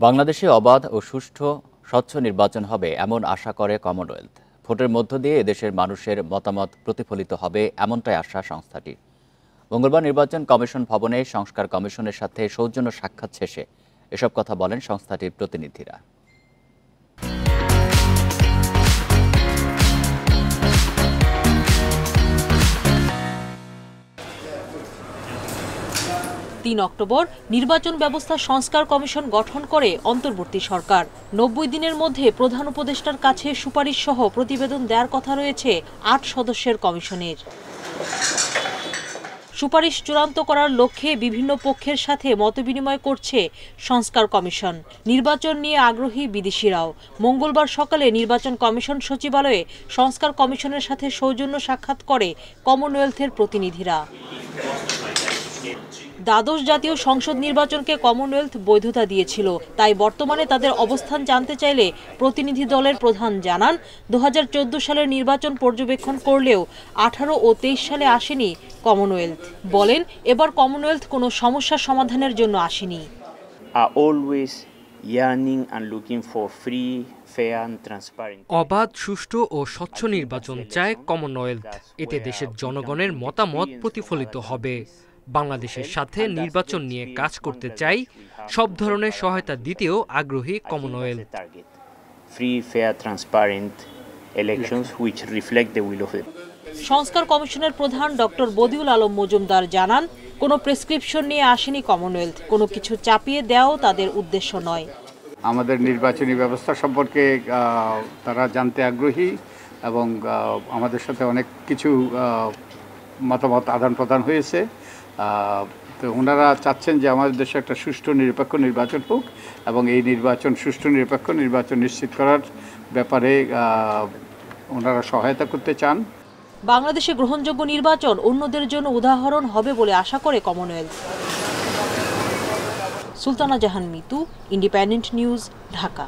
বাংলাদেশে অবাধ ও সুষ্ঠু স্বচ্ছ নির্বাচন হবে এমন আশা করে কমনওয়েলথ। ভোটের মধ্য দিয়ে এদেশের মানুষের মতামত প্রতিফলিত হবে এমনটাই আশা সংস্থাটির। মঙ্গলবার নির্বাচন কমিশন ভবনে সংস্কার কমিশনের সাথে সৌজন্য সাক্ষাৎ শেষে এসব কথা বলেন সংস্থাটির প্রতিনিধিরা। অক্টোবর নির্বাচন ব্যবস্থা সংস্কার কমিশন গঠন করে অন্তর্বর্তী সরকার। 90 দিনের মধ্যে প্রধান উপদেষ্টার কাছে সুপারিশ সহ প্রতিবেদন দেওয়ার কথা রয়েছে 8 সদস্যের কমিশনের। সুপারিশ চূড়ান্ত করার লক্ষ্যে বিভিন্ন পক্ষের সাথে মতবিনিময় করছে সংস্কার কমিশন। নির্বাচন নিয়ে আগ্রহী বিদেশিরাও। মঙ্গলবার সকালে নির্বাচন কমিশন সচিবালয়ে সংস্কার কমিশনের সাথে সৌজন্য সাক্ষাৎ করে কমনওয়েলথের প্রতিনিধিরা। দ্বাদশ জাতীয় সংসদ নির্বাচনকে কমনওয়েলথ বৈধতা দিয়েছিল, তাই বর্তমানে তাদের অবস্থান জানতে চাইলে প্রতিনিধি দলের প্রধান জানান 2014 সালের নির্বাচন পর্যবেক্ষণ করলেও 18 ও 23 সালে আসেনি কমনওয়েলথ। বলেন, এবার কমনওয়েলথ কোনো সমস্যার সমাধানের জন্য আসেনি। অবাধ, সুষ্ঠু ও স্বচ্ছ নির্বাচন চায় কমনওয়েলথ। এতে দেশের জনগণের মতামত প্রতিফলিত হবে। বাংলাদেশের সাথে নির্বাচন নিয়ে কাজ করতে চাই, সব ধরনের সহায়তা দিতেও আগ্রহী কমনওয়েলথ। সংস্কার কমিশনের প্রধান ডক্টর বদিউল আলম মজুমদার জানান, কোনো প্রেসক্রিপশন নিয়ে আসেনি কমনওয়েলথ। কোনো কিছু চাপিয়ে দেওয়াও তাদের উদ্দেশ্য নয়। আমাদের নির্বাচনী ব্যবস্থা সম্পর্কে তারা জানতে আগ্রহী এবং আমাদের সাথে অনেক কিছু মতামত আদান প্রদান হয়েছে। তো ওনারা চাচ্ছেন যে আমাদের দেশে একটা সুষ্ঠু নিরপেক্ষ নির্বাচন হোক এবং এই নির্বাচন সুষ্ঠু নিরপেক্ষ নির্বাচন নিশ্চিত করার ব্যাপারে ওনারা সহায়তা করতে চান। বাংলাদেশে গ্রহণযোগ্য নির্বাচন অন্যদের জন্য উদাহরণ হবে বলে আশা করে কমনওয়েলথ। সুলতানা জাহান মিতু, ইন্ডিপেন্ডেন্ট নিউজ, ঢাকা।